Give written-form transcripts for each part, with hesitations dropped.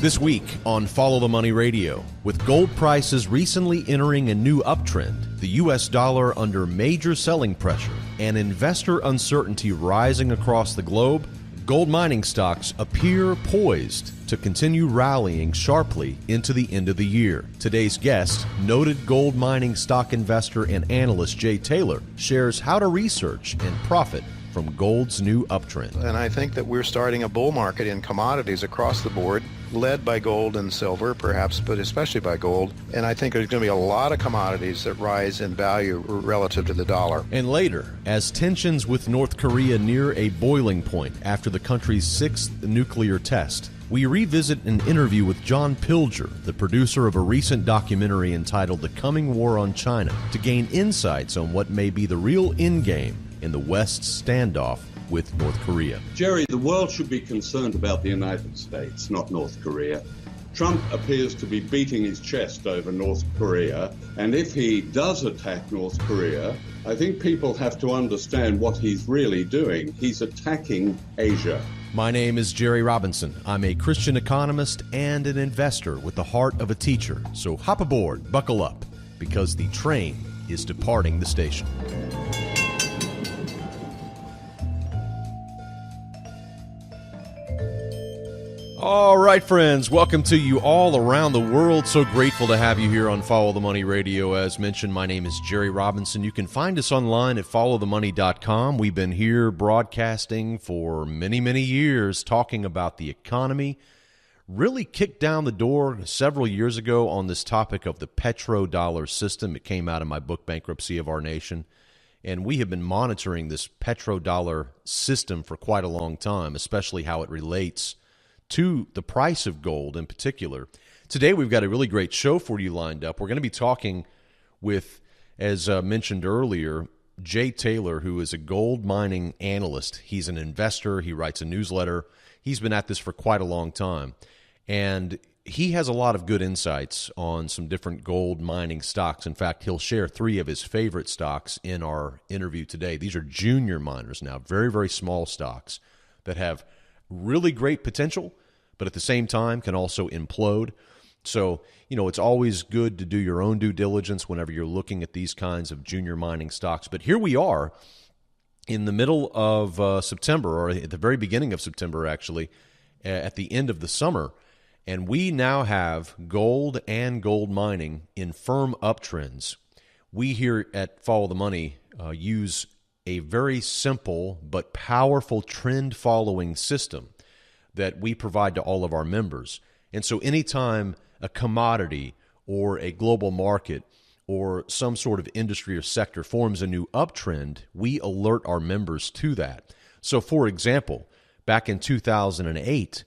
This week on Follow the Money Radio, with gold prices recently entering a new uptrend, the U.S. dollar under major selling pressure, and investor uncertainty rising across the globe, gold mining stocks appear poised to continue rallying sharply into the end of the year. Today's guest, noted gold mining stock investor and analyst Jay Taylor, shares how to research and profit from gold's new uptrend. And I think that we're starting a bull market in commodities across the board, led by gold and silver, perhaps, but especially by gold. And I think there's going to be a lot of commodities that rise in value relative to the dollar. And later, as tensions with North Korea near a boiling point after the country's sixth nuclear test, we revisit an interview with John Pilger, the producer of a recent documentary entitled The Coming War on China, to gain insights on what may be the real endgame in the West's standoff with North Korea. Jerry, the world should be concerned about the United States, not North Korea. Trump appears to be beating his chest over North Korea, and if he does attack North Korea, I think people have to understand what he's really doing. He's attacking Asia. My name is Jerry Robinson. I'm a Christian economist and an investor with the heart of a teacher. So hop aboard, buckle up, because the train is departing the station. All right, friends, welcome to you all around the world. So grateful to have you here on Follow the Money Radio. As mentioned, my name is Jerry Robinson. You can find us online at followthemoney.com. We've been here broadcasting for many, many years, talking about the economy. Really kicked down the door several years ago on this topic of the petrodollar system. It came out of my book, Bankruptcy of Our Nation. And we have been monitoring this petrodollar system for quite a long time, especially how it relates to the price of gold in particular. Today, we've got a really great show for you lined up. We're going to be talking with, as mentioned earlier, Jay Taylor, who is a gold mining analyst. He's an investor. He writes a newsletter. He's been at this for quite a long time. And he has a lot of good insights on some different gold mining stocks. In fact, he'll share 3 of his favorite stocks in our interview today. These are junior miners now, very, very small stocks that have really great potential, but at the same time can also implode. So, it's always good to do your own due diligence whenever you're looking at these kinds of junior mining stocks. But here we are in the middle of September, or at the very beginning of September, actually, at the end of the summer, and we now have gold and gold mining in firm uptrends. We here at Follow the Money use a very simple but powerful trend-following system that we provide to all of our members. And so anytime a commodity or a global market or some sort of industry or sector forms a new uptrend, we alert our members to that. So for example, back in 2008,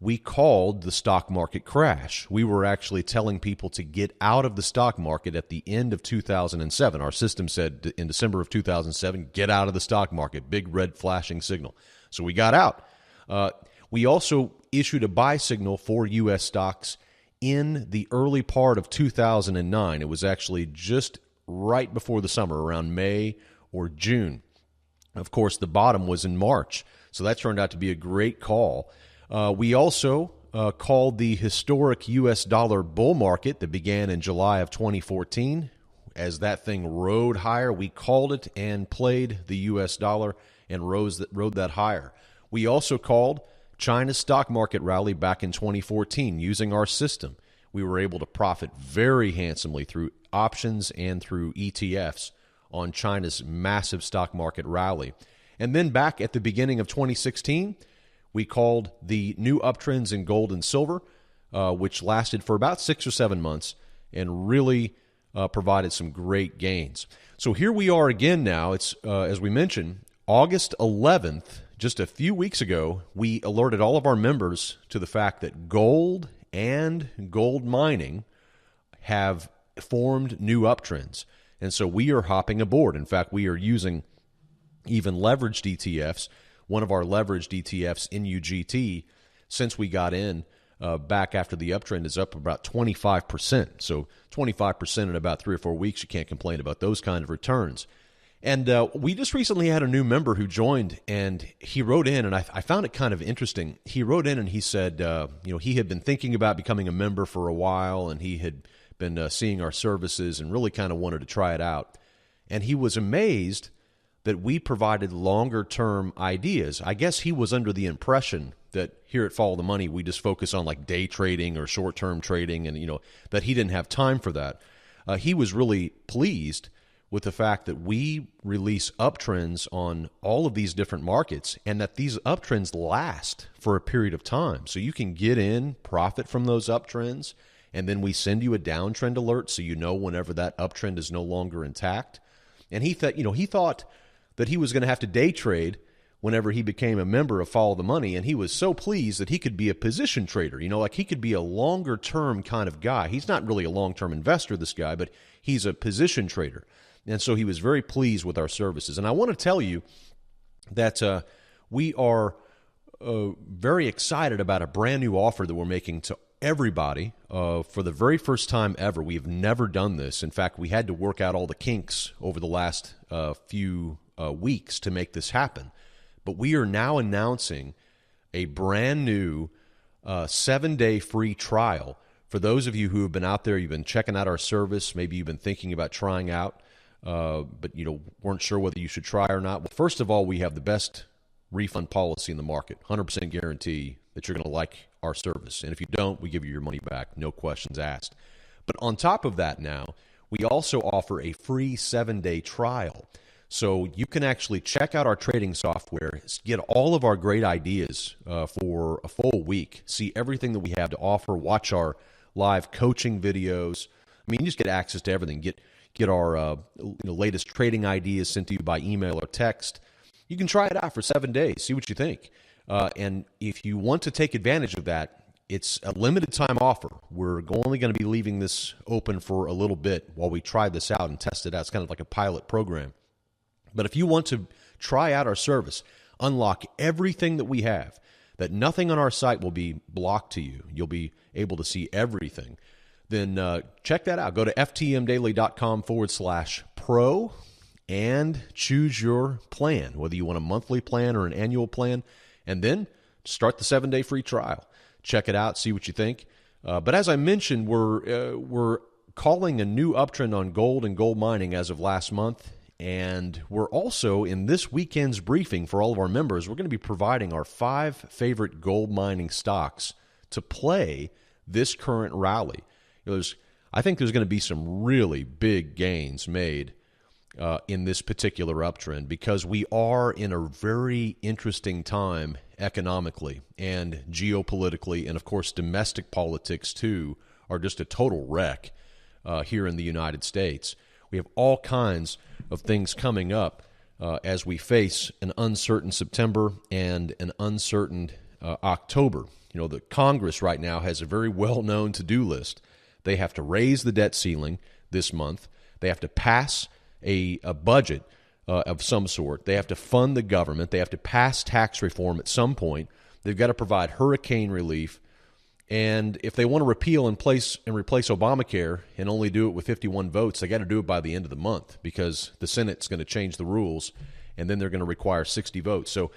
we called the stock market crash. We were actually telling people to get out of the stock market at the end of 2007. Our system said in December of 2007, get out of the stock market, big red flashing signal. So we got out. We also issued a buy signal for U.S. stocks in the early part of 2009. It was actually just right before the summer, around May or June. Of course, the bottom was in March, so that turned out to be a great call. We also called the historic U.S. dollar bull market that began in July of 2014. As that thing rode higher, we called it and played the U.S. dollar and rode that higher. We also called China's stock market rally back in 2014 using our system. We were able to profit very handsomely through options and through ETFs on China's massive stock market rally. And then back at the beginning of 2016, we called the new uptrends in gold and silver, which lasted for about 6 or 7 months and really provided some great gains. So here we are again now. It's, as we mentioned, August 11th, just a few weeks ago, we alerted all of our members to the fact that gold and gold mining have formed new uptrends. And so we are hopping aboard. In fact, we are using even leveraged ETFs. One of our leveraged ETFs, NUGT, since we got in back after the uptrend, is up about 25%. So 25% in about 3 or 4 weeks, you can't complain about those kind of returns. And we just recently had a new member who joined, and he wrote in, and I found it kind of interesting. He wrote in and he said, he had been thinking about becoming a member for a while, and he had been seeing our services and really kind of wanted to try it out. And he was amazed that we provided longer-term ideas. I guess he was under the impression that here at Follow the Money, we just focus on like day trading or short-term trading, and that he didn't have time for that. He was really pleased with the fact that we release uptrends on all of these different markets and that these uptrends last for a period of time. So you can get in, profit from those uptrends, and then we send you a downtrend alert so you know whenever that uptrend is no longer intact. And he thought that he was going to have to day trade whenever he became a member of Follow the Money, and he was so pleased that he could be a position trader. Like he could be a longer-term kind of guy. He's not really a long-term investor, this guy, but he's a position trader. And so he was very pleased with our services. And I want to tell you that we are very excited about a brand new offer that we're making to everybody for the very first time ever. We have never done this. In fact, we had to work out all the kinks over the last few weeks to make this happen. But we are now announcing a brand new 7-day free trial for those of you who have been out there, you've been checking out our service, maybe you've been thinking about trying out, but weren't sure whether you should try or not. Well, first of all, we have the best refund policy in the market, 100% guarantee that you're going to like our service. And if you don't, we give you your money back, no questions asked. But on top of that now, we also offer a free 7-day trial. So you can actually check out our trading software, get all of our great ideas for a full week, see everything that we have to offer, watch our live coaching videos. I mean, you just get access to everything. Get our latest trading ideas sent to you by email or text. You can try it out for 7 days, see what you think. And if you want to take advantage of that, it's a limited time offer. We're only going to be leaving this open for a little bit while we try this out and test it out. It's kind of like a pilot program. But if you want to try out our service, unlock everything that we have, that nothing on our site will be blocked to you, you'll be able to see everything, then check that out. Go to ftmdaily.com/pro and choose your plan, whether you want a monthly plan or an annual plan, and then start the 7-day free trial. Check it out, see what you think. But as I mentioned, we're calling a new uptrend on gold and gold mining as of last month. And we're also, in this weekend's briefing for all of our members, we're going to be providing our 5 favorite gold mining stocks to play this current rally. I think there's going to be some really big gains made in this particular uptrend because we are in a very interesting time economically and geopolitically, and of course domestic politics too are just a total wreck here in the United States. We have all kinds of things coming up as we face an uncertain September and an uncertain October. The Congress right now has a very well-known to-do list. They have to raise the debt ceiling this month. They have to pass a budget of some sort. They have to fund the government. They have to pass tax reform at some point. They've got to provide hurricane relief. And if they want to repeal and replace Obamacare and only do it with 51 votes, they got to do it by the end of the month because the Senate's going to change the rules, and then they're going to require 60 votes. So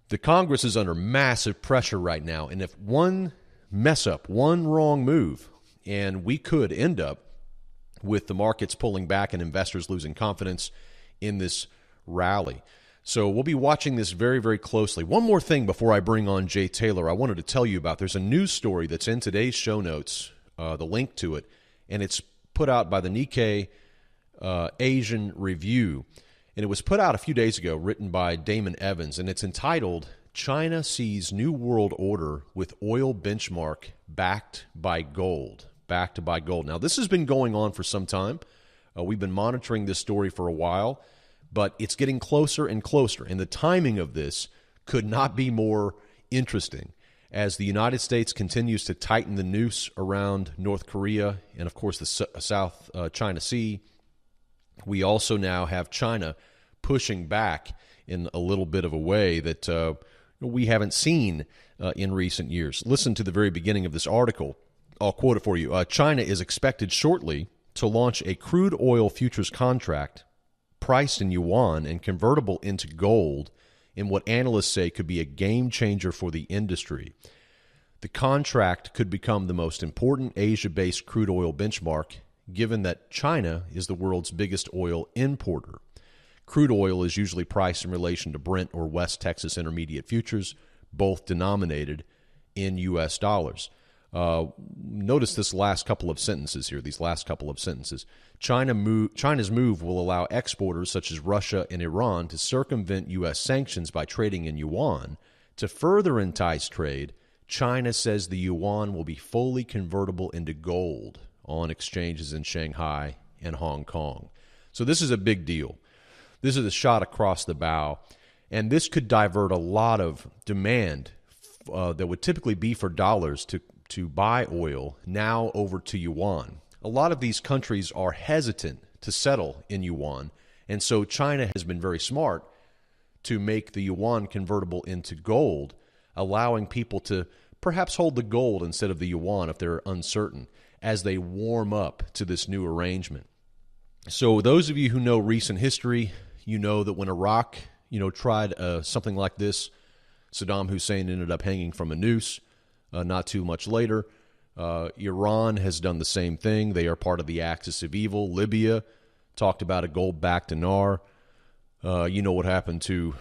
the Congress is under massive pressure right now, and if one mess up, one wrong move, and we could end up with the markets pulling back and investors losing confidence in this rally. So we'll be watching this very, very closely. One more thing before I bring on Jay Taylor I wanted to tell you about. There's a news story that's in today's show notes, the link to it, and it's put out by the Nikkei Asian Review. And it was put out a few days ago, written by Damon Evans, and it's entitled, China Sees New World Order with Oil Benchmark Backed by Gold. Backed by gold. Now, this has been going on for some time. We've been monitoring this story for a while, but it's getting closer and closer, and the timing of this could not be more interesting as the United States continues to tighten the noose around North Korea and, of course, the South China Sea. We also now have China pushing back in a little bit of a way that we haven't seen in recent years. Listen to the very beginning of this article. I'll quote it for you. China is expected shortly to launch a crude oil futures contract priced in yuan and convertible into gold in what analysts say could be a game changer for the industry. The contract could become the most important Asia-based crude oil benchmark, given that China is the world's biggest oil importer. Crude oil is usually priced in relation to Brent or West Texas Intermediate futures, both denominated in U.S. dollars. Notice these last couple of sentences. China's move will allow exporters such as Russia and Iran to circumvent U.S. sanctions by trading in yuan. To further entice trade, China says the yuan will be fully convertible into gold on exchanges in Shanghai and Hong Kong. So this is a big deal. This is a shot across the bow, and this could divert a lot of demand that would typically be for dollars to buy oil now over to yuan. A lot of these countries are hesitant to settle in yuan, and so China has been very smart to make the yuan convertible into gold, allowing people to perhaps hold the gold instead of the yuan if they're uncertain as they warm up to this new arrangement. So those of you who know recent history, you know that when Iraq, tried something like this, Saddam Hussein ended up hanging from a noose. Not too much later, Iran has done the same thing. They are part of the axis of evil. Libya talked about a gold-backed dinar. You know what happened to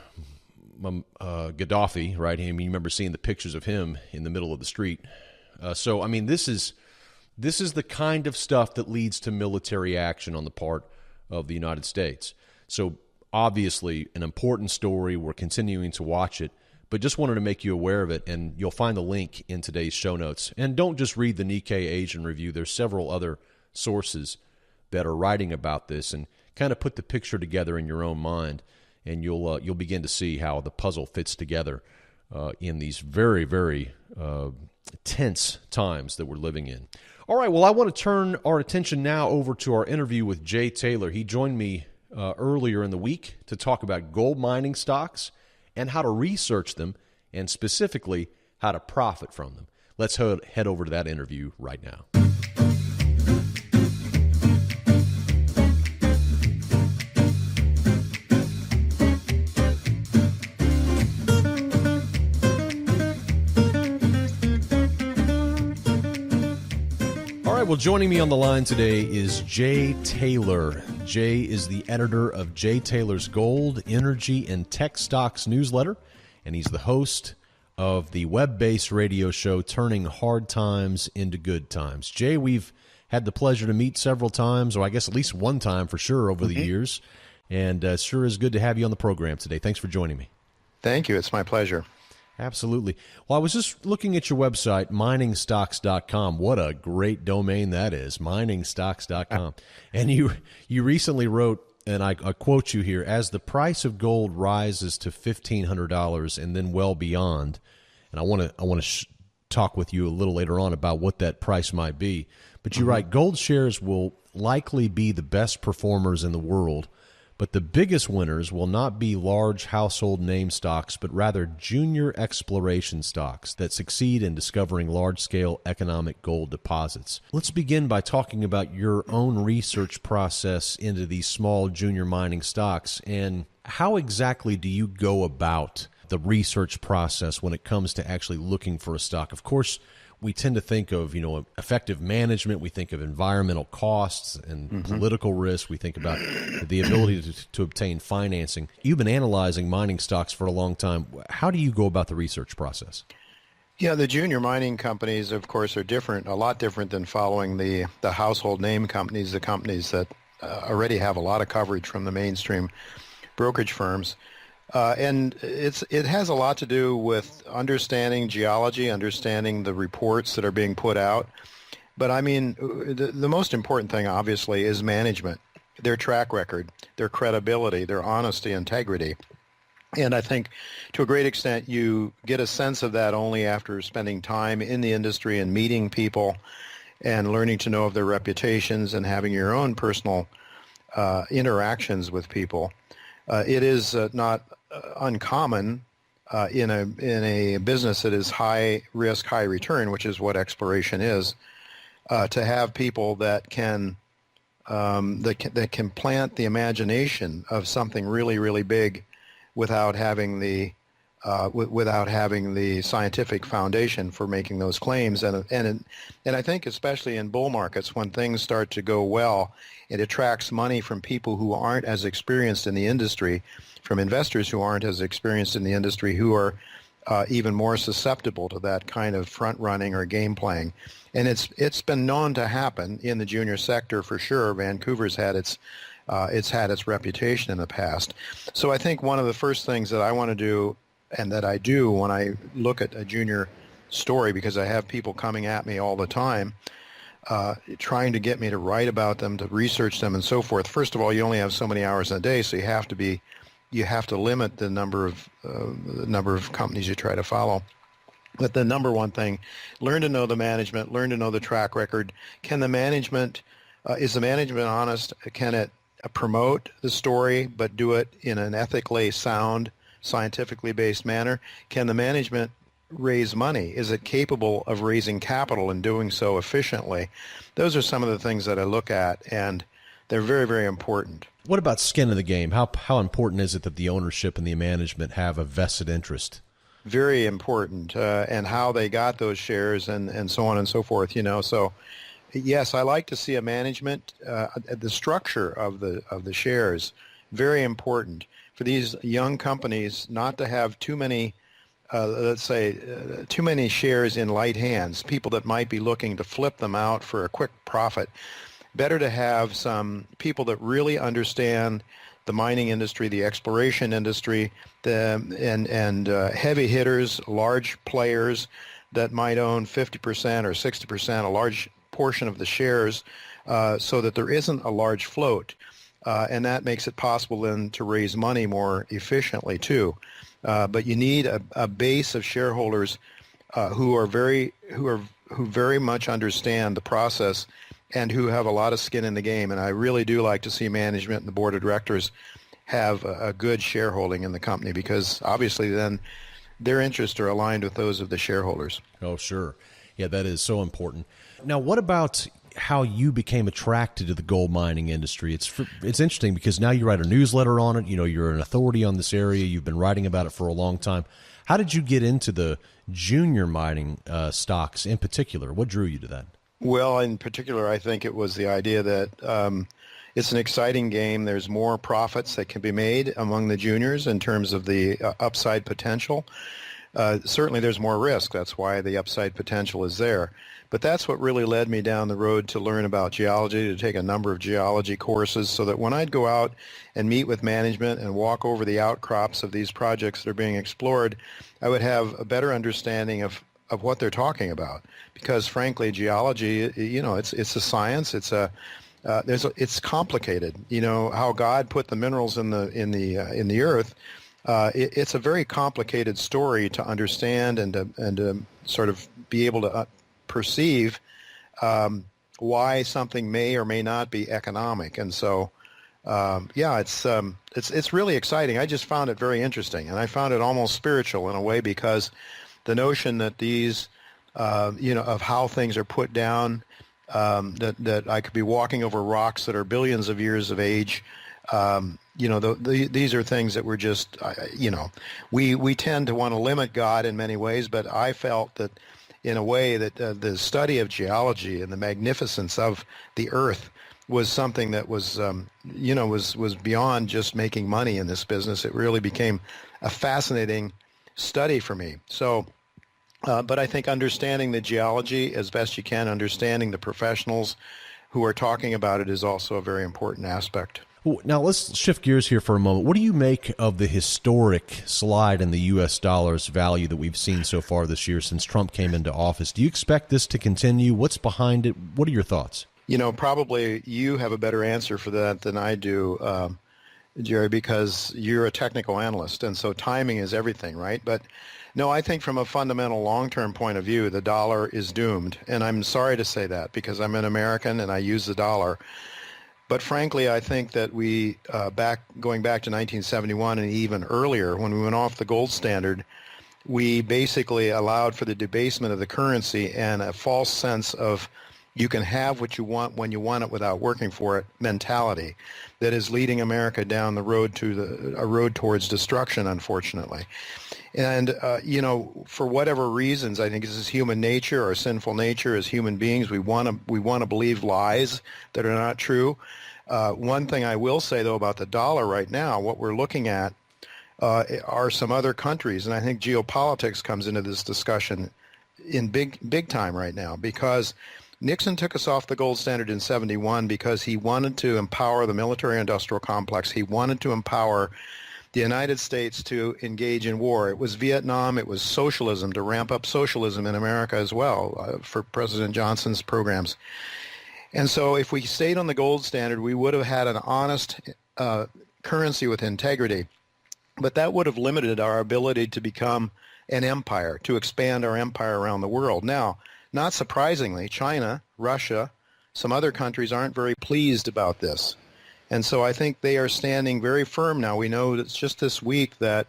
Gaddafi, right? I mean, you remember seeing the pictures of him in the middle of the street. This is the kind of stuff that leads to military action on the part of the United States. So obviously an important story. We're continuing to watch it, but just wanted to make you aware of it, and you'll find the link in today's show notes. And don't just read the Nikkei Asian Review. There's several other sources that are writing about this, and kind of put the picture together in your own mind, and you'll begin to see how the puzzle fits together in these very, very tense times that we're living in. All right, well, I want to turn our attention now over to our interview with Jay Taylor. He joined me earlier in the week to talk about gold mining stocks and how to research them, and specifically how to profit from them. Let's head over to that interview right now. Well, joining me on the line today is Jay Taylor. Jay is the editor of Jay Taylor's Gold, Energy, and Tech Stocks newsletter, and he's the host of the web-based radio show Turning Hard Times into Good Times. Jay, we've had the pleasure to meet several times, or I guess at least one time for sure over the years, and it sure is good to have you on the program today. Thanks for joining me. Thank you. It's my pleasure. Absolutely. Well, I was just looking at your website, miningstocks.com. What a great domain that is, miningstocks.com. And you recently wrote, and I quote you here, as the price of gold rises to $1,500 and then well beyond, and I want to talk with you a little later on about what that price might be. But you write, gold shares will likely be the best performers in the world, but the biggest winners will not be large household name stocks, but rather junior exploration stocks that succeed in discovering large-scale economic gold deposits. Let's begin by talking about your own research process into these small junior mining stocks, and how exactly do you go about the research process when it comes to actually looking for a stock? Of course, we tend to think of, effective management. We think of environmental costs and political risk. We think about the ability to obtain financing. You've been analyzing mining stocks for a long time. How do you go about the research process? Yeah, the junior mining companies, of course, are different, a lot different than following the household name companies, the companies that already have a lot of coverage from the mainstream brokerage firms. And it has a lot to do with understanding geology, understanding the reports that are being put out. But I mean, the most important thing, obviously, is management, their track record, their credibility, their honesty, integrity. And I think to a great extent you get a sense of that only after spending time in the industry and meeting people and learning to know of their reputations and having your own personal interactions with people. It is not uncommon in a business that is high risk, high return, which is what exploration is, to have people that can that can plant the imagination of something really, really big without having the scientific foundation for making those claims. And I think especially in bull markets, when things start to go well, it attracts money from people who aren't as experienced in the industry, from investors who aren't as experienced in the industry, who are even more susceptible to that kind of front running or game playing. And it's been known to happen in the junior sector for sure. Vancouver's had its reputation in the past. So I think one of the first things that I want to do, and that I do when I look at a junior story, because I have people coming at me all the time, trying to get me to write about them, to research them, and so forth. First of all, you only have so many hours in a day, so you have to limit the number of companies you try to follow. But the number one thing, learn to know the management, learn to know the track record. Can the management, is the management honest? Can it promote the story but do it in an ethically sound, scientifically based manner? Can the management raise money? Is it capable of raising capital and doing so efficiently? Those are some of the things that I look at, and they're very, very important. What about skin in the game? How important is it that the ownership and the management have a vested interest? Very important, and how they got those shares and so on and so forth. So yes, I like to see a management, the structure of the shares, very important for these young companies not to have too many, too many shares in light hands, people that might be looking to flip them out for a quick profit. Better to have some people that really understand the mining industry, the exploration industry, and heavy hitters, large players that might own 50% or 60%, a large portion of the shares, so that there isn't a large float. And that makes it possible then to raise money more efficiently too. But you need a base of shareholders who very much understand the process and who have a lot of skin in the game. And I really do like to see management and the board of directors have a good shareholding in the company, because obviously then their interests are aligned with those of the shareholders. Oh, sure. Yeah, that is so important. Now, what about how you became attracted to the gold mining industry? It's interesting because now you write a newsletter on it. You're an authority on this area. You've been writing about it for a long time. How did you get into the junior mining stocks in particular? What drew you to that? Well, in particular, I think it was the idea that it's an exciting game. There's more profits that can be made among the juniors in terms of the upside potential. Certainly there's more risk. That's why the upside potential is there. But that's what really led me down the road to learn about geology, to take a number of geology courses, so that when I'd go out and meet with management and walk over the outcrops of these projects that are being explored, I would have a better understanding of what they're talking about. Because frankly, geology, it's a science. It's complicated. How God put the minerals in the earth. It's a very complicated story to understand and to sort of be able to perceive why something may or may not be economic. And so, it's really exciting. I just found it very interesting, and I found it almost spiritual in a way, because the notion that these, of how things are put down, that I could be walking over rocks that are billions of years of age. These are things that we're just, we tend to want to limit God in many ways, but I felt that in a way that the study of geology and the magnificence of the earth was something that was, was beyond just making money in this business. It really became a fascinating study for me. So, but I think understanding the geology as best you can, understanding the professionals who are talking about it, is also a very important aspect. Now, let's shift gears here for a moment. What do you make of the historic slide in the U.S. dollar's value that we've seen so far this year since Trump came into office? Do you expect this to continue? What's behind it? What are your thoughts? Probably you have a better answer for that than I do, Jerry, because you're a technical analyst, and so timing is everything, right? But no, I think from a fundamental long-term point of view, the dollar is doomed. And I'm sorry to say that, because I'm an American and I use the dollar. But frankly, I think that we, going back to 1971 and even earlier, when we went off the gold standard, we basically allowed for the debasement of the currency and a false sense of you can have what you want when you want it without working for it mentality that is leading America down the road to a road towards destruction, unfortunately. And, for whatever reasons, I think this is human nature, our sinful nature as human beings. We want to believe lies that are not true. One thing I will say, though, about the dollar right now, what we're looking at are some other countries, and I think geopolitics comes into this discussion in big time right now, because Nixon took us off the gold standard in 71 because he wanted to empower the military-industrial complex. He wanted to empower the United States to engage in war. It was Vietnam. It was socialism, to ramp up socialism in America as well for President Johnson's programs. And so if we stayed on the gold standard, we would have had an honest currency with integrity. But that would have limited our ability to become an empire, to expand our empire around the world. Now, not surprisingly, China, Russia, some other countries aren't very pleased about this. And so I think they are standing very firm now. We know it's just this week that,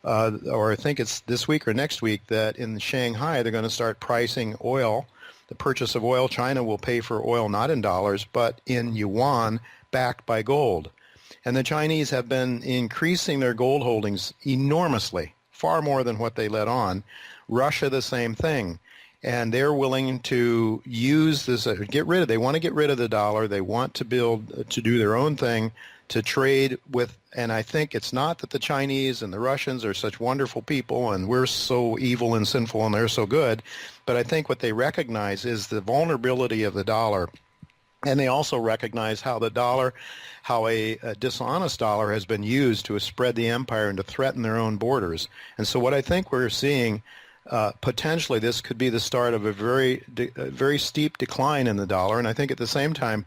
or I think it's this week or next week, that in Shanghai they're going to start pricing oil, the purchase of oil. China will pay for oil not in dollars, but in yuan, backed by gold. And the Chinese have been increasing their gold holdings enormously, far more than what they let on. Russia, the same thing. And they're willing to use this, they want to get rid of the dollar. They want to do their own thing, to trade with, and I think it's not that the Chinese and the Russians are such wonderful people and we're so evil and sinful and they're so good, but I think what they recognize is the vulnerability of the dollar. And they also recognize how a dishonest dollar has been used to spread the empire and to threaten their own borders. And so what I think we're seeing, potentially this could be the start of a very steep decline in the dollar. And I think at the same time,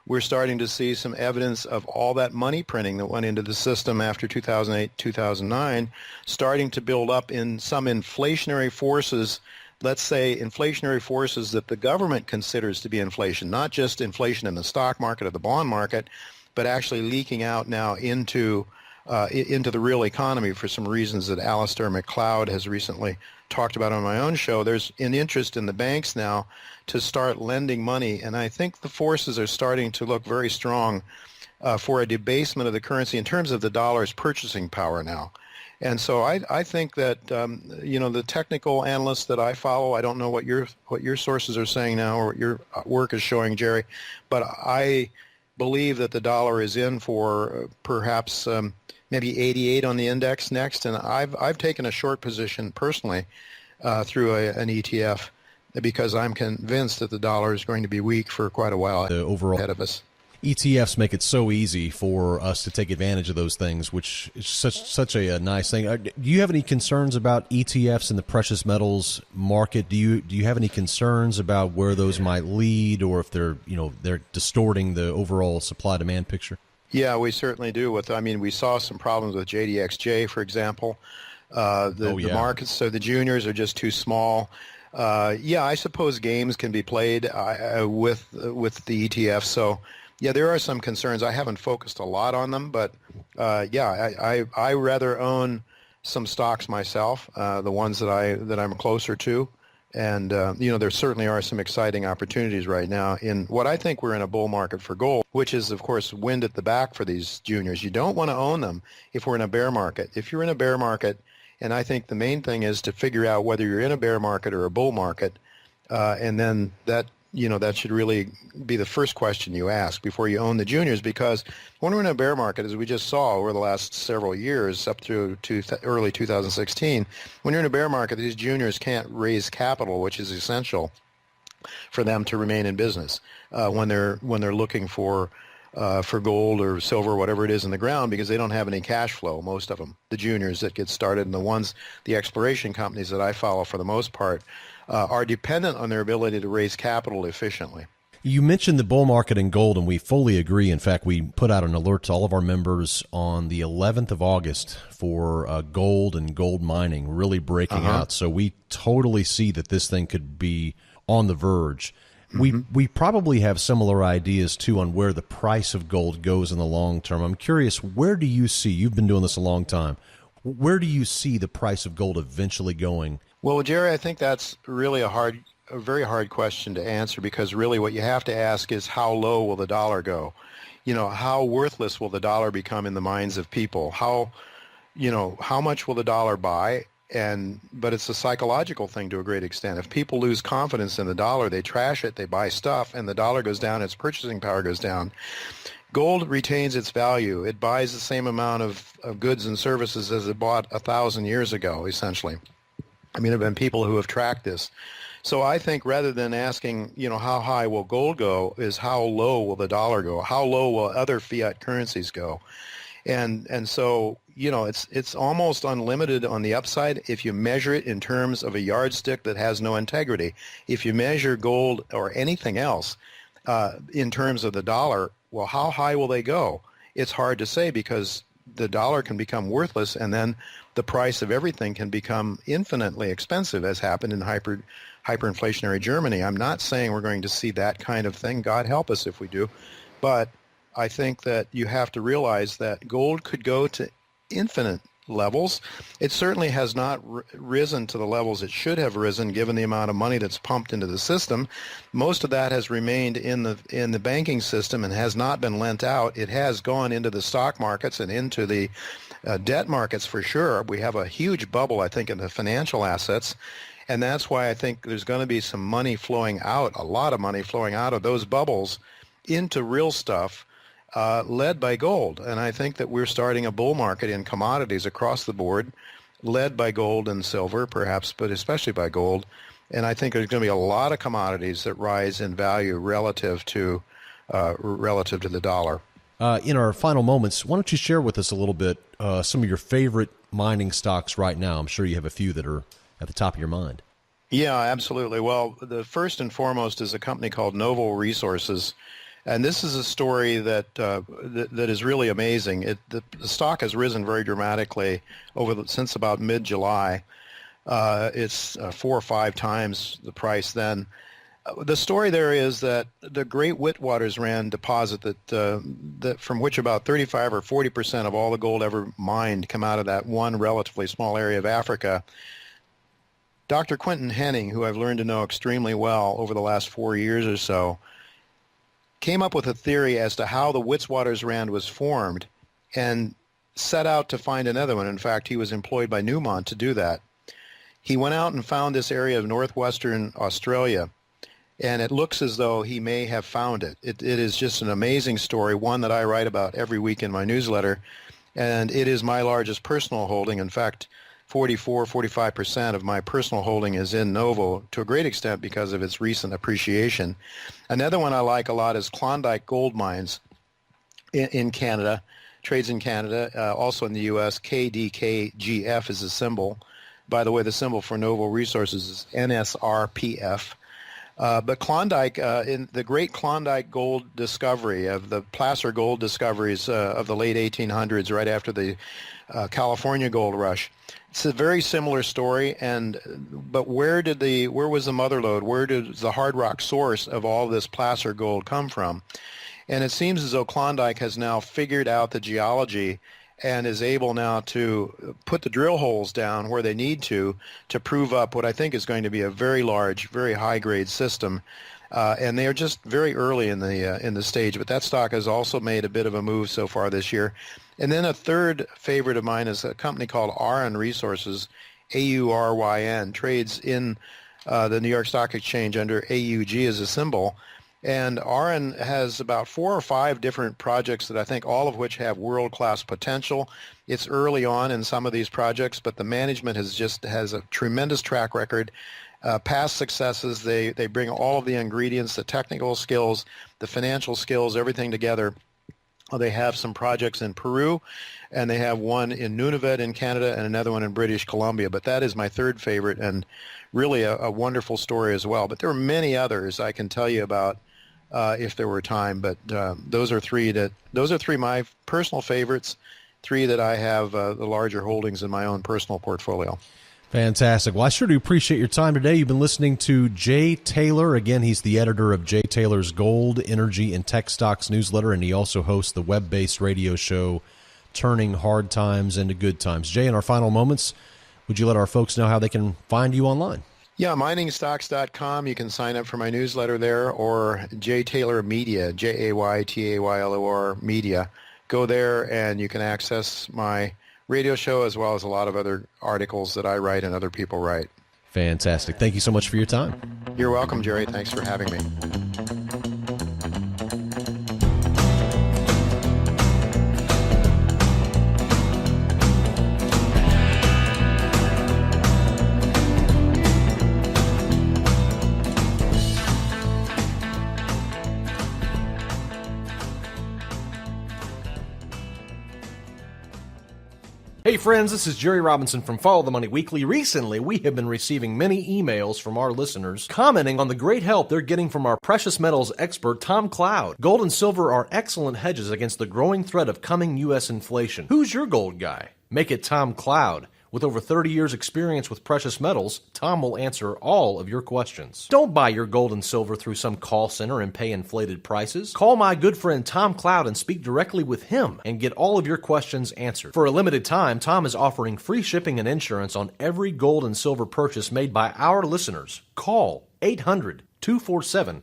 we're starting to see some evidence of all that money printing that went into the system after 2008, 2009, starting to build up in some inflationary forces. Let's say inflationary forces that the government considers to be inflation, not just inflation in the stock market or the bond market, but actually leaking out now into the real economy for some reasons that Alistair McLeod has recently talked about on my own show. There's an interest in the banks now to start lending money, and I think the forces are starting to look very strong for a debasement of the currency in terms of the dollar's purchasing power now. And so I think that the technical analysts that I follow, I don't know what your sources are saying now or what your work is showing, Jerry, but I believe that the dollar is in for perhaps maybe 88 on the index next, and I've taken a short position personally through an ETF because I'm convinced that the dollar is going to be weak for quite a while ahead of us. ETFs make it so easy for us to take advantage of those things, which is such a nice thing. Do you have any concerns about ETFs in the precious metals market? Do you have any concerns about where those might lead, or if they're distorting the overall supply demand picture? Yeah, we certainly do. We saw some problems with JDXJ, for example. The markets, so the juniors are just too small. I suppose games can be played with the ETF. So, yeah, there are some concerns. I haven't focused a lot on them, but I rather own some stocks myself, the ones that I'm closer to. And, there certainly are some exciting opportunities right now in what I think we're in a bull market for gold, which is, of course, wind at the back for these juniors. You don't want to own them if we're in a bear market. If you're in a bear market, and I think the main thing is to figure out whether you're in a bear market or a bull market, and then that should really be the first question you ask before you own the juniors, because when we're in a bear market, as we just saw over the last several years up through early 2016, when you're in a bear market, these juniors can't raise capital, which is essential for them to remain in business when they're looking for gold or silver, whatever it is in the ground, because they don't have any cash flow, most of them, the juniors that get started, and the exploration companies that I follow for the most part, are dependent on their ability to raise capital efficiently. You mentioned the bull market in gold, and we fully agree. In fact, we put out an alert to all of our members on the 11th of August for gold and gold mining really breaking out. So we totally see that this thing could be on the verge. We probably have similar ideas, too, on where the price of gold goes in the long term. I'm curious, where do you see, you've been doing this a long time, where do you see the price of gold eventually going? Well, Jerry, I think that's really a hard very hard question to answer, because really what you have to ask is, how low will the dollar go? How worthless will the dollar become in the minds of people? How much will the dollar buy? But it's a psychological thing to a great extent. If people lose confidence in the dollar, they trash it, they buy stuff, and the dollar goes down, its purchasing power goes down. Gold retains its value. It buys the same amount of goods and services as it bought 1,000 years ago, essentially. I mean, there have been people who have tracked this. So I think rather than asking, how high will gold go, is how low will the dollar go? How low will other fiat currencies go? And so, it's almost unlimited on the upside if you measure it in terms of a yardstick that has no integrity. If you measure gold or anything else in terms of the dollar, well, how high will they go? It's hard to say, because the dollar can become worthless, and then the price of everything can become infinitely expensive, as happened in hyperinflationary Germany. I'm not saying we're going to see that kind of thing. God help us if we do. But I think that you have to realize that gold could go to infinite levels. It certainly has not risen to the levels it should have risen, given the amount of money that's pumped into the system. Most of that has remained in the banking system and has not been lent out. It has gone into the stock markets and into the debt markets for sure. We have a huge bubble, I think, in the financial assets, and that's why I think there's going to be some money flowing out, a lot of money flowing out of those bubbles into real stuff, led by gold. And I think that we're starting a bull market in commodities across the board, led by gold and silver, perhaps, but especially by gold. And I think there's going to be a lot of commodities that rise in value relative to the dollar. In our final moments, why don't you share with us a little bit some of your favorite mining stocks right now? I'm sure you have a few that are at the top of your mind. Yeah, absolutely. Well, the first and foremost is a company called Novo Resources. And this is a story that is really amazing. The stock has risen very dramatically since about mid-July. It's 4 or 5 times the price then. The story there is that the Great Witwatersrand deposit that from which about 35 or 40% of all the gold ever mined come out of that one relatively small area of Africa. Dr. Quentin Henning, who I've learned to know extremely well over the last 4 years or so, came up with a theory as to how the Witwatersrand was formed and set out to find another one. In fact, he was employed by Newmont to do that. He went out and found this area of northwestern Australia, and it looks as though he may have found it. It is just an amazing story, one that I write about every week in my newsletter, and it is my largest personal holding. In fact, 45% of my personal holding is in Novo, to a great extent because of its recent appreciation. Another one I like a lot is Klondike Gold Mines in Canada, trades in Canada, also in the U.S. KDKGF is the symbol. By the way, the symbol for Novo Resources is NSRPF. But Klondike, in the great Klondike gold discovery of the placer gold discoveries of the late 1800s, right after the California gold rush, it's a very similar story. But where was the mother lode? Where did the hard rock source of all this placer gold come from? And it seems as though Klondike has now figured out the geology and is able now to put the drill holes down where they need to prove up what I think is going to be a very large, very high-grade system. And they are just very early in the stage. But that stock has also made a bit of a move so far this year. And then a third favorite of mine is a company called Auryn Resources, AURYN, trades in the New York Stock Exchange under AUG as a symbol. And Auryn has about 4 or 5 different projects that I think all of which have world-class potential. It's early on in some of these projects, but the management has a tremendous track record. Past successes, they bring all of the ingredients, the technical skills, the financial skills, everything together. They have some projects in Peru, and they have one in Nunavut in Canada and another one in British Columbia. But that is my third favorite, and really a wonderful story as well. But there are many others I can tell you about if there were time. But those are three my personal favorites, 3 that I have the larger holdings in my own personal portfolio. Fantastic. Well, I sure do appreciate your time today. You've been listening to Jay Taylor. Again, he's the editor of Jay Taylor's Gold, Energy, and Tech Stocks newsletter, and he also hosts the web-based radio show Turning Hard Times into Good Times. Jay, in our final moments, would you let our folks know how they can find you online? Yeah, miningstocks.com. You can sign up for my newsletter there, or J Taylor Media, Jaytaylor Media. Go there and you can access my radio show as well as a lot of other articles that I write and other people write. Fantastic. Thank you so much for your time. You're welcome, Jerry. Thanks for having me. Hey friends, this is Jerry Robinson from Follow the Money Weekly. Recently, we have been receiving many emails from our listeners commenting on the great help they're getting from our precious metals expert, Tom Cloud. Gold and silver are excellent hedges against the growing threat of coming U.S. inflation. Who's your gold guy? Make it Tom Cloud. With over 30 years' experience with precious metals, Tom will answer all of your questions. Don't buy your gold and silver through some call center and pay inflated prices. Call my good friend Tom Cloud and speak directly with him and get all of your questions answered. For a limited time, Tom is offering free shipping and insurance on every gold and silver purchase made by our listeners. Call 800-247-2812.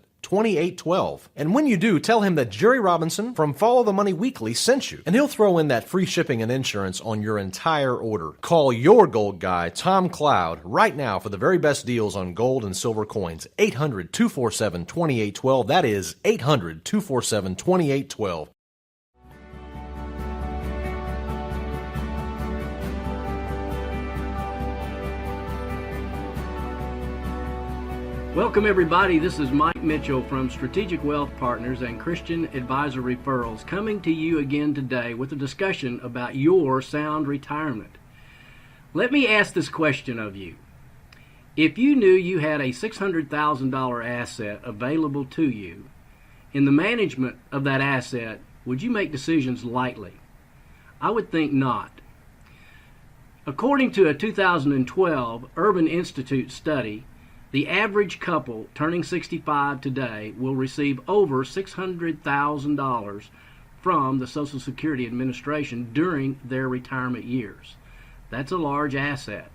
And when you do, tell him that Jerry Robinson from Follow the Money Weekly sent you, and he'll throw in that free shipping and insurance on your entire order. Call your gold guy, Tom Cloud, right now for the very best deals on gold and silver coins. 800-247-2812. That is 800-247-2812. Welcome everybody, this is Mike Mitchell from Strategic Wealth Partners and Christian Advisor Referrals, coming to you again today with a discussion about your sound retirement. Let me ask this question of you. If you knew you had a $600,000 asset available to you, in the management of that asset, would you make decisions lightly? I would think not. According to a 2012 Urban Institute study, the average couple turning 65 today will receive over $600,000 from the Social Security Administration during their retirement years. That's a large asset.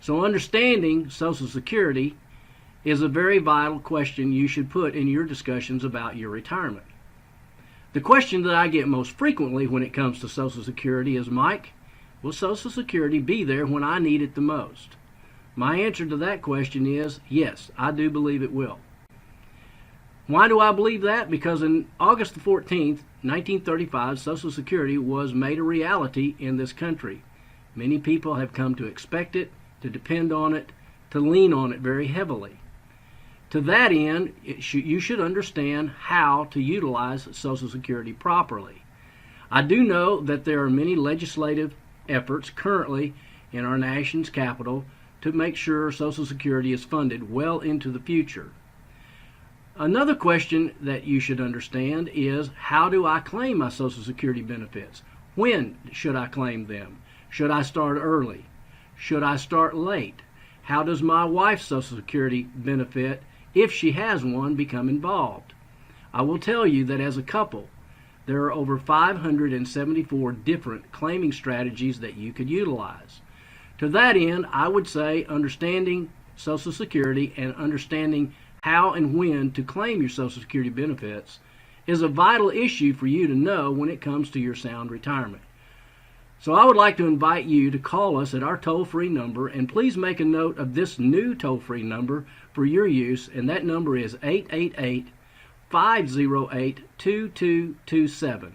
So understanding Social Security is a very vital question you should put in your discussions about your retirement. The question that I get most frequently when it comes to Social Security is, Mike, will Social Security be there when I need it the most? My answer to that question is, yes, I do believe it will. Why do I believe that? Because in August the 14th, 1935, Social Security was made a reality in this country. Many people have come to expect it, to depend on it, to lean on it very heavily. To that end, you should understand how to utilize Social Security properly. I do know that there are many legislative efforts currently in our nation's capital to make sure Social Security is funded well into the future. Another question that you should understand is, how do I claim my Social Security benefits? When should I claim them? Should I start early? Should I start late? How does my wife's Social Security benefit, if she has one, become involved? I will tell you that as a couple, there are over 574 different claiming strategies that you could utilize. To that end, I would say understanding Social Security and understanding how and when to claim your Social Security benefits is a vital issue for you to know when it comes to your sound retirement. So I would like to invite you to call us at our toll-free number, and please make a note of this new toll-free number for your use, and that number is 888-508-2227.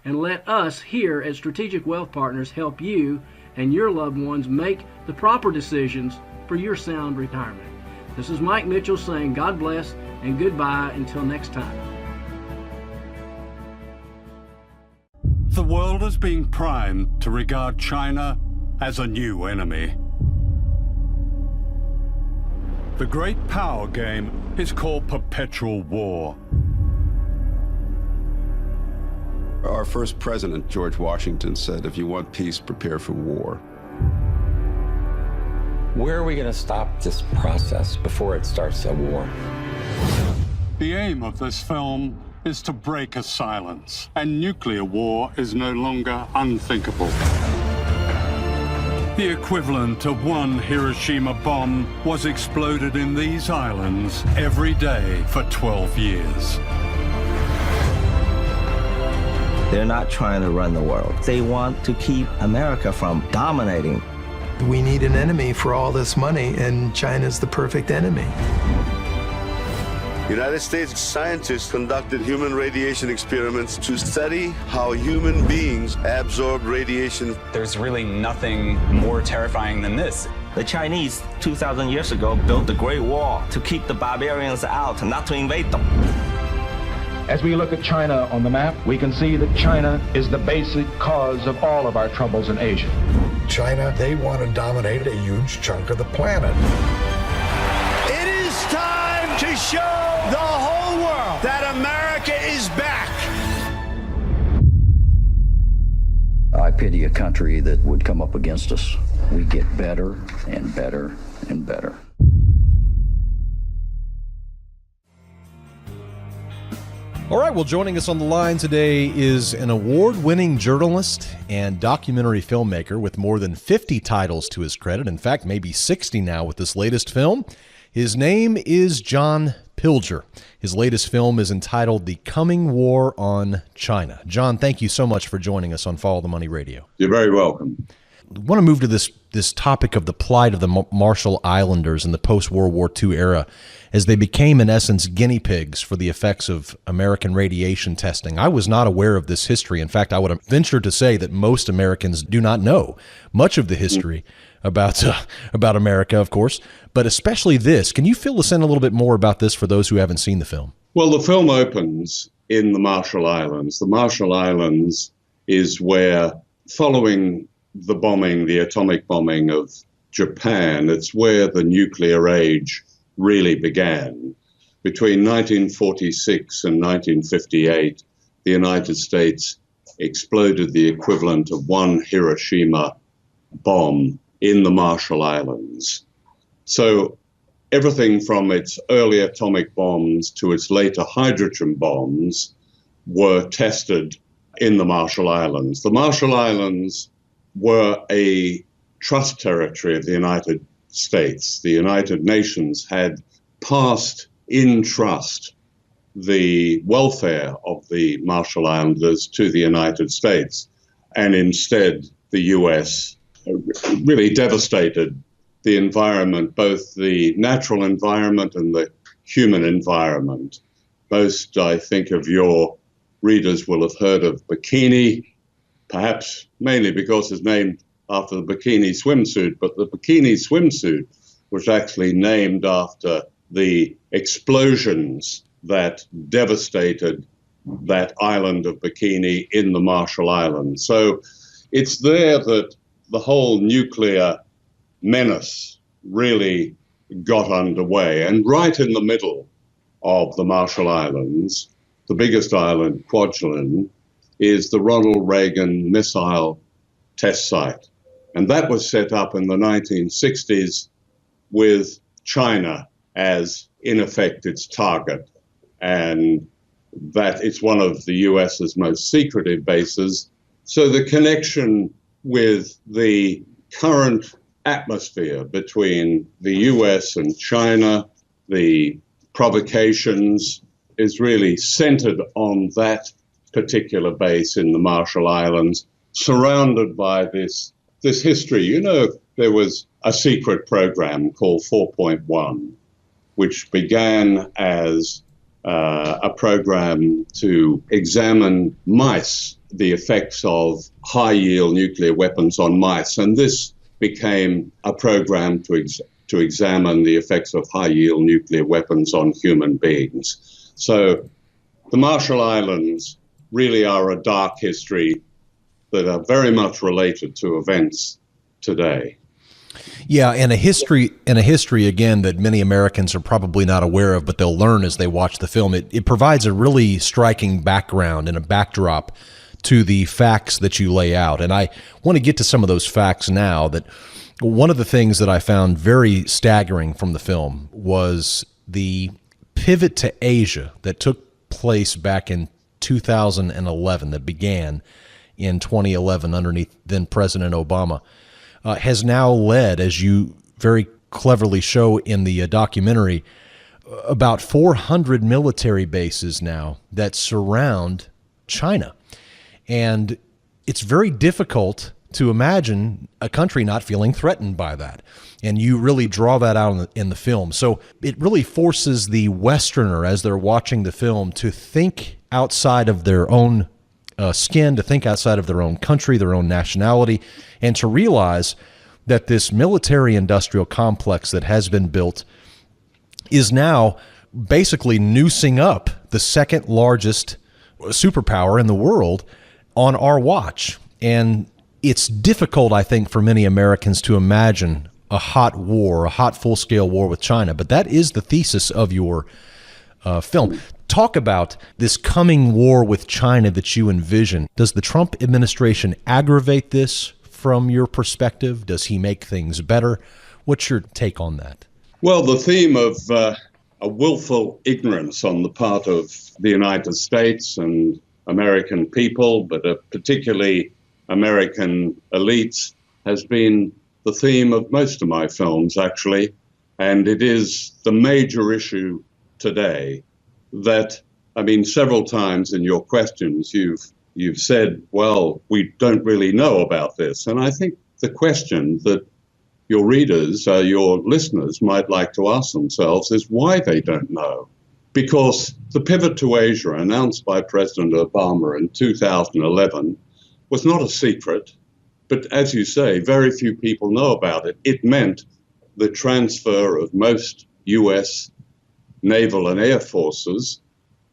And let us here at Strategic Wealth Partners help you and your loved ones make the proper decisions for your sound retirement. This is Mike Mitchell saying God bless and goodbye until next time. The world is being primed to regard China as a new enemy. The great power game is called perpetual war. Our first president, George Washington, said, if you want peace, prepare for war. Where are we going to stop this process before it starts a war? The aim of this film is to break a silence, and nuclear war is no longer unthinkable. The equivalent of one Hiroshima bomb was exploded in these islands every day for 12 years. They're not trying to run the world. They want to keep America from dominating. We need an enemy for all this money, and China's the perfect enemy. United States scientists conducted human radiation experiments to study how human beings absorb radiation. There's really nothing more terrifying than this. The Chinese, 2,000 years ago, built the Great Wall to keep the barbarians out, not to invade them. As we look at China on the map, we can see that China is the basic cause of all of our troubles in Asia. China, they want to dominate a huge chunk of the planet. It is time to show the whole world that America is back. I pity a country that would come up against us. We get better and better and better. All right, well, joining us on the line today is an award-winning journalist and documentary filmmaker with more than 50 titles to his credit. In fact, maybe 60 now with this latest film. His name is John Pilger. His latest film is entitled The Coming War on China. John, thank you so much for joining us on Follow the Money Radio. You're very welcome. I want to move to this topic of the plight of the Marshall Islanders in the post-World War II era as they became, in essence, guinea pigs for the effects of American radiation testing. I was not aware of this history. In fact, I would venture to say that most Americans do not know much of the history about America, of course, but especially this. Can you fill us in a little bit more about this for those who haven't seen the film? Well, the film opens in the Marshall Islands. The Marshall Islands is where, following the bombing, the atomic bombing of Japan, it's where the nuclear age really began. Between 1946 and 1958, the United States exploded the equivalent of one Hiroshima bomb in the Marshall Islands. So everything from its early atomic bombs to its later hydrogen bombs were tested in the Marshall Islands. The Marshall Islands were a trust territory of the United States. The United Nations had passed in trust the welfare of the Marshall Islanders to the United States, and instead the US really devastated the environment, both the natural environment and the human environment. Most, I think, of your readers will have heard of Bikini, perhaps mainly because it's named after the bikini swimsuit, but the bikini swimsuit was actually named after the explosions that devastated that island of Bikini in the Marshall Islands. So it's there that the whole nuclear menace really got underway. And right in the middle of the Marshall Islands, the biggest island, Kwajalein, is the Ronald Reagan missile test site. And that was set up in the 1960s with China as, in effect, its target. And that it's one of the US's most secretive bases. So the connection with the current atmosphere between the US and China, the provocations, is really centered on that particular base in the Marshall Islands, surrounded by this history. You know, there was a secret program called 4.1, which began as a program to examine mice, the effects of high-yield nuclear weapons on mice. And this became a program to examine the effects of high-yield nuclear weapons on human beings. So the Marshall Islands really are a dark history that are very much related to events today. Yeah, and a history again that many Americans are probably not aware of, but they'll learn as they watch the film. It provides a really striking background and a backdrop to the facts that you lay out. And I want to get to some of those facts now. That one of the things that I found very staggering from the film was the pivot to Asia that took place back in 2011, that began in 2011 underneath then President Obama. has now led, as you very cleverly show in the documentary, about 400 military bases now that surround China. And it's very difficult to imagine a country not feeling threatened by that. And you really draw that out in the film. So it really forces the Westerner, as they're watching the film, to think outside of their own skin, to think outside of their own country, their own nationality, and to realize that this military-industrial complex that has been built is now basically noosing up the second largest superpower in the world on our watch. And it's difficult, I think, for many Americans to imagine a hot war, a hot full-scale war with China. But that is the thesis of your film. Talk about this coming war with China that you envision. Does the Trump administration aggravate this from your perspective? Does he make things better? What's your take on that? Well, the theme of a willful ignorance on the part of the United States and American people, but particularly American elites, has been the theme of most of my films, actually. And it is the major issue today that, I mean, several times in your questions, you've said, well, we don't really know about this. And I think the question that your readers, your listeners might like to ask themselves is why they don't know. Because the pivot to Asia announced by President Obama in 2011 was not a secret, but as you say, very few people know about it. It meant the transfer of most U.S. naval and air forces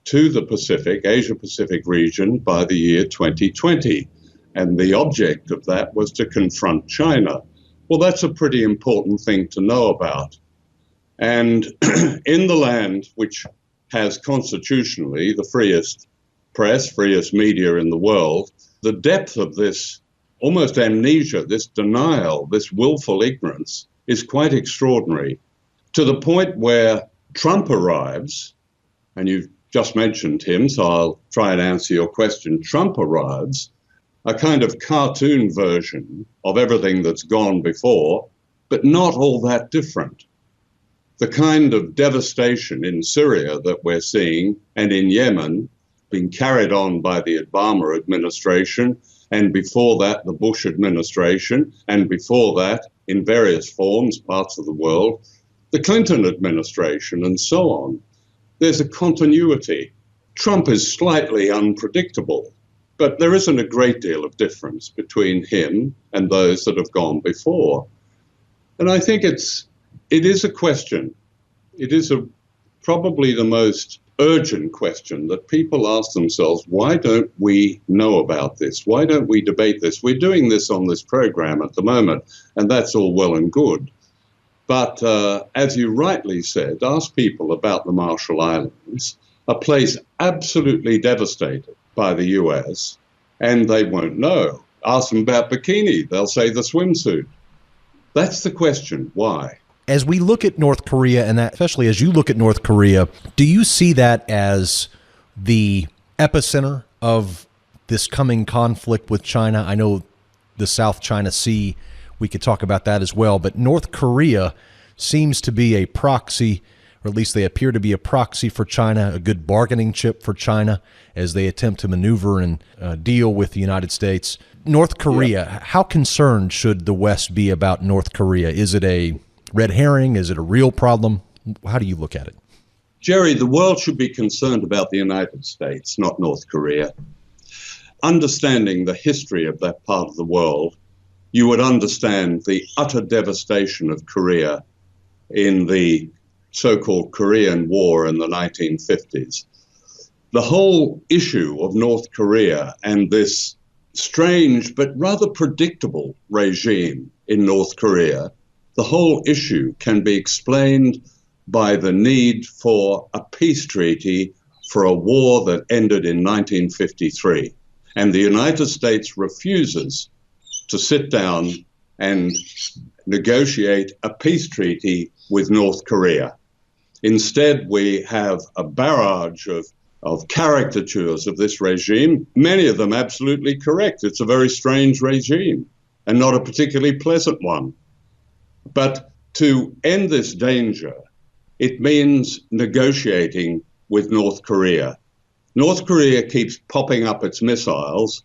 to the Pacific, Asia-Pacific region by the year 2020. And the object of that was to confront China. Well, that's a pretty important thing to know about. And in the land which has constitutionally the freest press, freest media in the world, the depth of this almost amnesia, this denial, this willful ignorance is quite extraordinary, to the point where Trump arrives, and you've just mentioned him, so I'll try and answer your question. Trump arrives, a kind of cartoon version of everything that's gone before, but not all that different. The kind of devastation in Syria that we're seeing and in Yemen being carried on by the Obama administration, and before that, the Bush administration, and before that, in various forms, parts of the world, the Clinton administration, and so on. There's a continuity. Trump is slightly unpredictable, but there isn't a great deal of difference between him and those that have gone before. And I think it is a question. It is probably the most urgent question that people ask themselves, why don't we know about this? Why don't we debate this? We're doing this on this program at the moment, and that's all well and good. But as you rightly said, ask people about the Marshall Islands, a place absolutely devastated by the U.S., and they won't know. Ask them about bikini, they'll say the swimsuit. That's the question, why? As we look at North Korea, and that, especially as you look at North Korea, do you see that as the epicenter of this coming conflict with China? I know the South China Sea, we could talk about that as well, but North Korea seems to be a proxy, or at least they appear to be a proxy for China, a good bargaining chip for China as they attempt to maneuver and deal with the United States. North Korea, how concerned should the West be about North Korea? Is it a red herring? Is it a real problem? How do you look at it? Jerry, the world should be concerned about the United States, not North Korea. Understanding the history of that part of the world, you would understand the utter devastation of Korea in the so-called Korean War in the 1950s. The whole issue of North Korea and this strange but rather predictable regime in North Korea, the whole issue can be explained by the need for a peace treaty for a war that ended in 1953. And the United States refuses to sit down and negotiate a peace treaty with North Korea. Instead, we have a barrage of caricatures of this regime, many of them absolutely correct. It's a very strange regime. and not a particularly pleasant one. But to end this danger, it means negotiating with North Korea. North Korea keeps popping up its missiles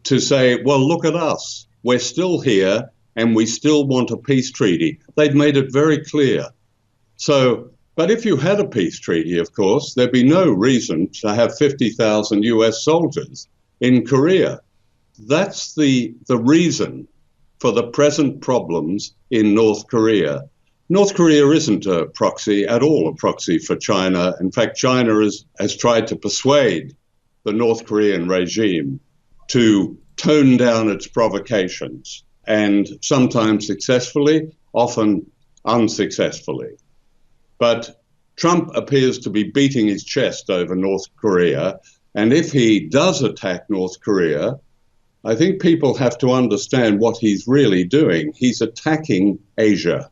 to say, well, look at us. We're still here and we still want a peace treaty. They've made it very clear. So, but if you had a peace treaty, of course, there'd be no reason to have 50,000 US soldiers in Korea. That's the reason for the present problems in North Korea. North Korea isn't a proxy at all, a proxy for China. In fact, China has tried to persuade the North Korean regime to tone down its provocations, and sometimes successfully, often unsuccessfully. But Trump appears to be beating his chest over North Korea, and if he does attack North Korea, I think people have to understand what he's really doing. He's attacking Asia,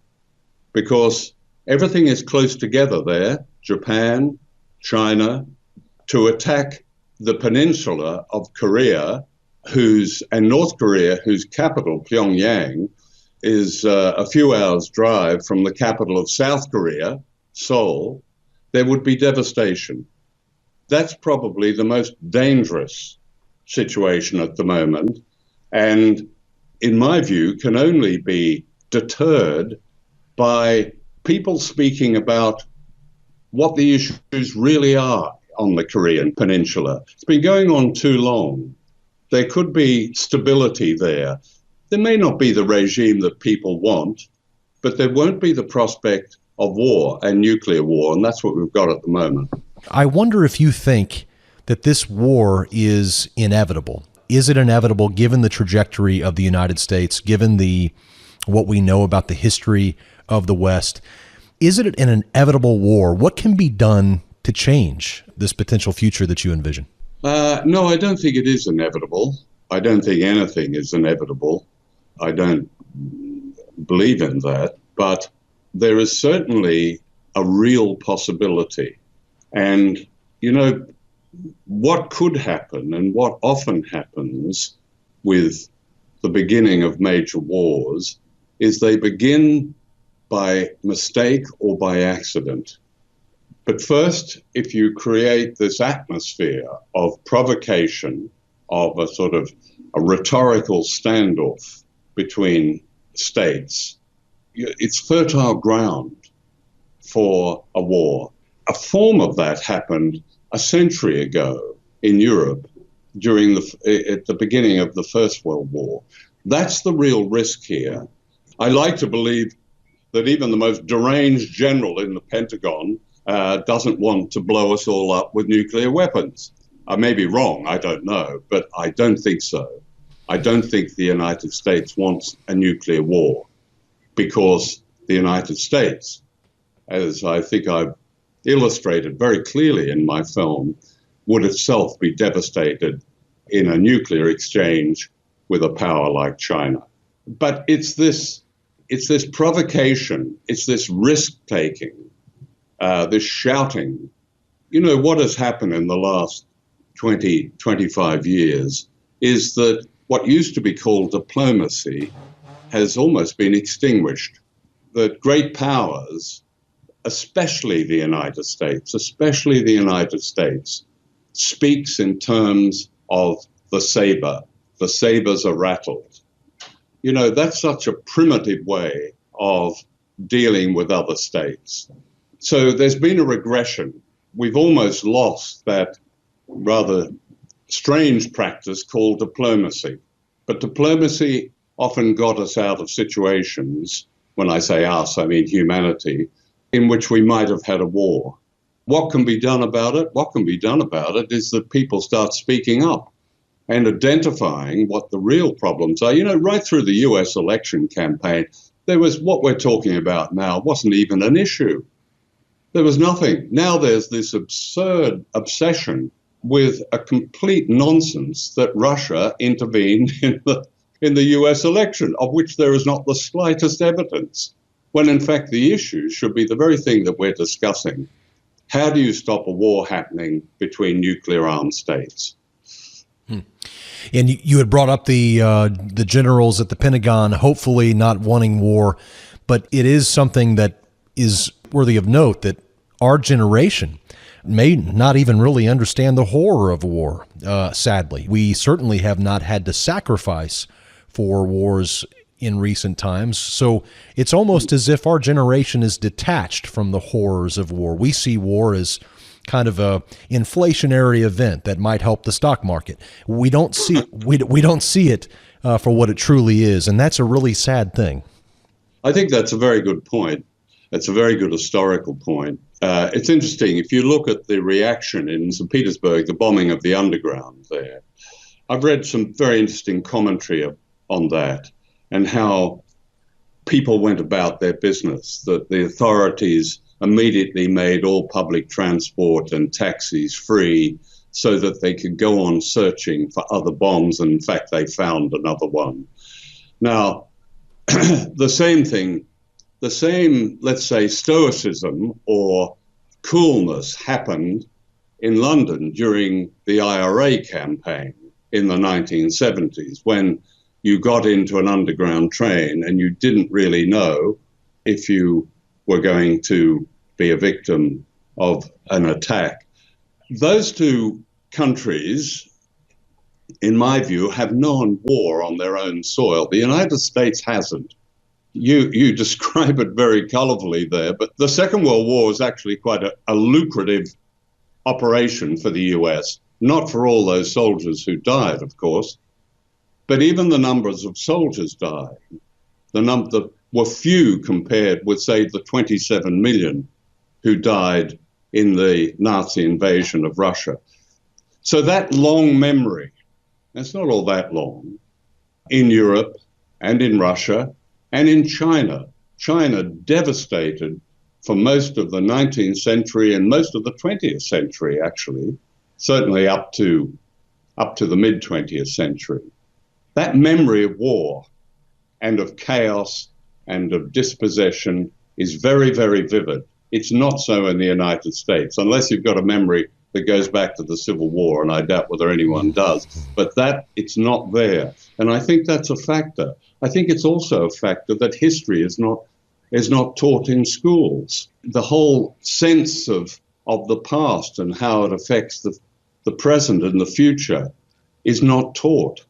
because everything is close together there, Japan, China, to attack the peninsula of Korea, and North Korea, whose capital, Pyongyang, is a few hours' drive from the capital of South Korea, Seoul. There would be devastation. That's probably the most dangerous situation at the moment, and in my view, can only be deterred by people speaking about what the issues really are on the Korean peninsula. It's been going on too long. There could be stability there. There may not be the regime that people want, but there won't be the prospect of war and nuclear war, and that's what we've got at the moment. I wonder if you think that this war is inevitable. Is it inevitable given the trajectory of the United States, given what we know about the history of the West? Is it an inevitable war? What can be done to change this potential future that you envision? No, I don't think it is inevitable. I don't think anything is inevitable. I don't believe in that. But there is certainly a real possibility. And, you know, what could happen and what often happens with the beginning of major wars is they begin by mistake or by accident. But first, if you create this atmosphere of provocation, of a sort of a rhetorical standoff between states, it's fertile ground for a war. A form of that happened a century ago in Europe at the beginning of the First World War. That's the real risk here. I like to believe that even the most deranged general in the Pentagon doesn't want to blow us all up with nuclear weapons. I may be wrong, I don't know, but I don't think so. I don't think the United States wants a nuclear war, because the United States, as I think I've illustrated very clearly in my film, would itself be devastated in a nuclear exchange with a power like China. But it's this provocation, it's this risk-taking, this shouting. You know, what has happened in the last 20, 25 years is that what used to be called diplomacy has almost been extinguished. That great powers, especially the United States, speaks in terms of the saber. The sabers are rattled. You know, that's such a primitive way of dealing with other states. So there's been a regression. We've almost lost that rather strange practice called diplomacy. But diplomacy often got us out of situations, when I say us, I mean humanity, in which we might have had a war. What can be done about it? What can be done about it is that people start speaking up and identifying what the real problems are. You know, right through the US election campaign, there was what we're talking about now wasn't even an issue. There was nothing. Now there's this absurd obsession with a complete nonsense that Russia intervened in the US election, of which there is not the slightest evidence, when in fact the issue should be the very thing that we're discussing. How do you stop a war happening between nuclear-armed states? And you had brought up the generals at the Pentagon hopefully not wanting war, but it is something that is worthy of note that our generation may not even really understand the horror of war, sadly. We certainly have not had to sacrifice for wars in recent times, so it's almost as if our generation is detached from the horrors of war. We see war as kind of a inflationary event that might help the stock market. We don't see we don't see it for what it truly is, and that's a really sad thing. I think that's a very good point. It's a very good historical point. It's interesting, if you look at the reaction in St. Petersburg, the bombing of the underground there, I've read some very interesting commentary on that and how people went about their business, that the authorities immediately made all public transport and taxis free so that they could go on searching for other bombs. And in fact, they found another one. Now, the same, let's say, stoicism or coolness happened in London during the IRA campaign in the 1970s, when you got into an underground train and you didn't really know if you were going to be a victim of an attack. Those two countries, in my view, have known war on their own soil. The United States hasn't. You describe it very colorfully there, but the Second World War was actually quite a lucrative operation for the US, not for all those soldiers who died, of course, but even the numbers of soldiers dying, were few compared with, say, the 27 million who died in the Nazi invasion of Russia. So that long memory, it's not all that long, in Europe and in Russia and in China. China devastated for most of the 19th century and most of the 20th century, actually, certainly up to the mid-20th century. That memory of war and of chaos and of dispossession is very, very vivid. It's not so in the United States, unless you've got a memory that goes back to the Civil War, and I doubt whether anyone does. But it's not there. And I think that's a factor. I think it's also a factor that history is not taught in schools. The whole sense of the past and how it affects the present and the future is not taught.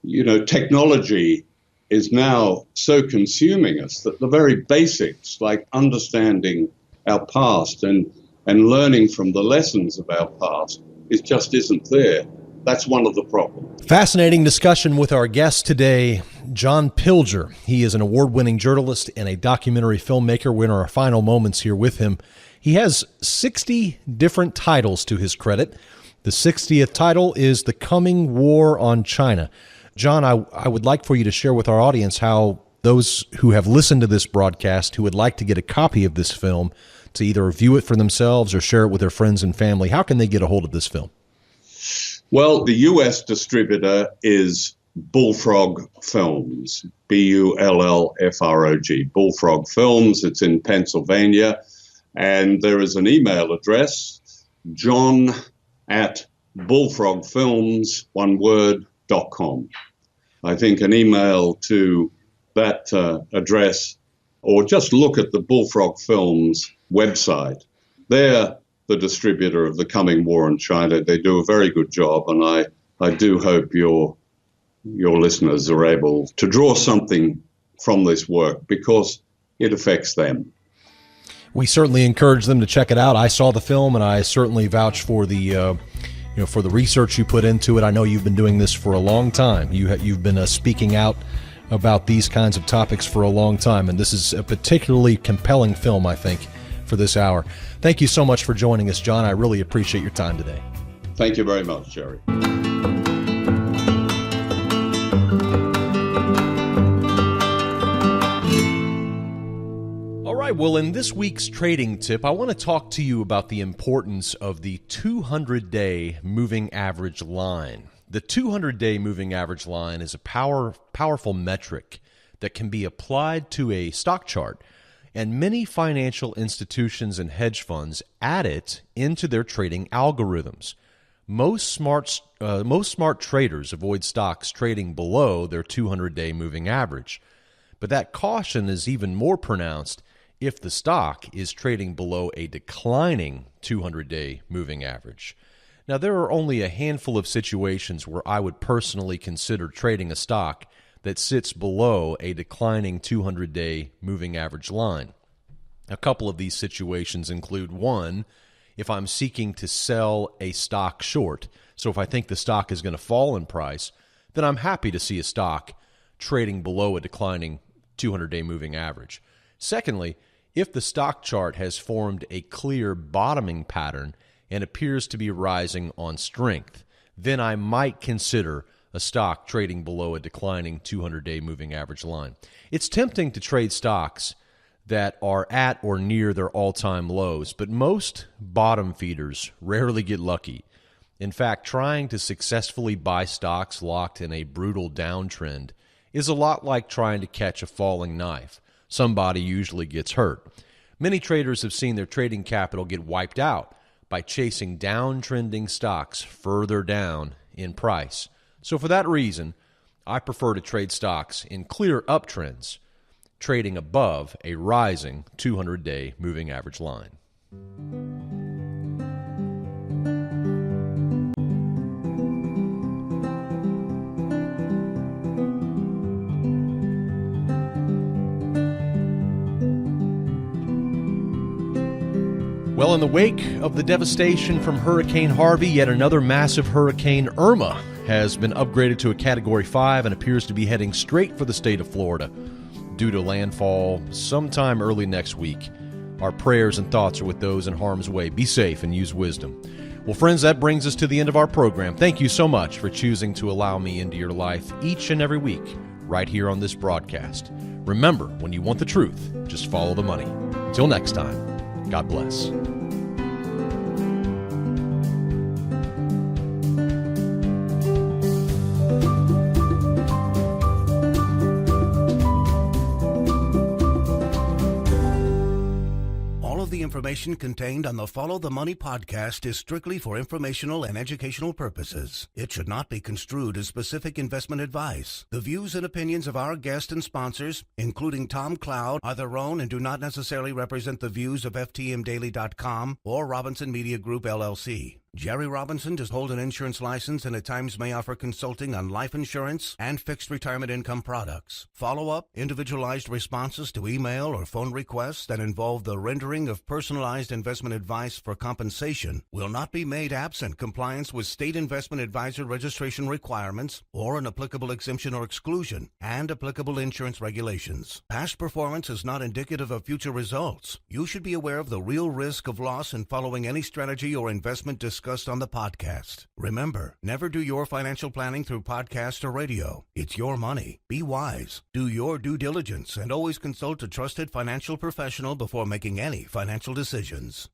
You know, technology is now so consuming us that the very basics, like understanding our past and learning from the lessons of our past, just isn't there. That's one of the problems. Fascinating discussion with our guest today, John Pilger. He is an award-winning journalist and a documentary filmmaker. We're in our final moments here with him. He has 60 different titles to his credit. The 60th title is The Coming War on China. John, I would like for you to share with our audience how those who have listened to this broadcast, who would like to get a copy of this film, to either view it for themselves or share it with their friends and family, how can they get a hold of this film? Well, the U.S. distributor is Bullfrog Films, Bullfrog, Bullfrog Films. It's in Pennsylvania. And there is an email address, john@bullfrogfilms.com. I think an email to that address, or just look at the Bullfrog Films website. They're the distributor of The Coming War on China. They do a very good job, and I do hope your listeners are able to draw something from this work because it affects them. We certainly encourage them to check it out. I saw the film, and I certainly vouch for the for the research you put into it. I know you've been doing this for a long time. You've been speaking out about these kinds of topics for a long time, and this is a particularly compelling film, I think, for this hour. Thank you so much for joining us, John. I really appreciate your time today. Thank you very much, Jerry. All right, well, in this week's trading tip, I want to talk to you about the importance of the 200-day moving average line. The 200-day moving average line is a powerful metric that can be applied to a stock chart, and many financial institutions and hedge funds add it into their trading algorithms. Most smart traders avoid stocks trading below their 200-day moving average. But that caution is even more pronounced if the stock is trading below a declining 200-day moving average. Now, there are only a handful of situations where I would personally consider trading a stock that sits below a declining 200-day moving average line. A couple of these situations include, one, if I'm seeking to sell a stock short. So if I think the stock is going to fall in price, then I'm happy to see a stock trading below a declining 200-day moving average. Secondly, if the stock chart has formed a clear bottoming pattern and appears to be rising on strength, then I might consider a stock trading below a declining 200-day moving average line. It's tempting to trade stocks that are at or near their all-time lows, but most bottom feeders rarely get lucky. In fact, trying to successfully buy stocks locked in a brutal downtrend is a lot like trying to catch a falling knife. Somebody usually gets hurt. Many traders have seen their trading capital get wiped out by chasing downtrending stocks further down in price. So for that reason, I prefer to trade stocks in clear uptrends, trading above a rising 200-day moving average line. Well, in the wake of the devastation from Hurricane Harvey, yet another massive hurricane, Irma, has been upgraded to a Category 5 and appears to be heading straight for the state of Florida, due to landfall sometime early next week. Our prayers and thoughts are with those in harm's way. Be safe and use wisdom. Well, friends, that brings us to the end of our program. Thank you so much for choosing to allow me into your life each and every week, right here on this broadcast. Remember, when you want the truth, just follow the money. Until next time, God bless. Information contained on the Follow the Money podcast is strictly for informational and educational purposes. It should not be construed as specific investment advice. The views and opinions of our guests and sponsors, including Tom Cloud, are their own and do not necessarily represent the views of FTMDaily.com or Robinson Media Group, LLC. Jerry Robinson does hold an insurance license and at times may offer consulting on life insurance and fixed retirement income products. Follow-up, individualized responses to email or phone requests that involve the rendering of personalized investment advice for compensation will not be made absent compliance with state investment advisor registration requirements or an applicable exemption or exclusion and applicable insurance regulations. Past performance is not indicative of future results. You should be aware of the real risk of loss in following any strategy or investment discussed on the podcast. Remember, never do your financial planning through podcast or radio. It's your money. Be wise. Do your due diligence and always consult a trusted financial professional before making any financial decisions.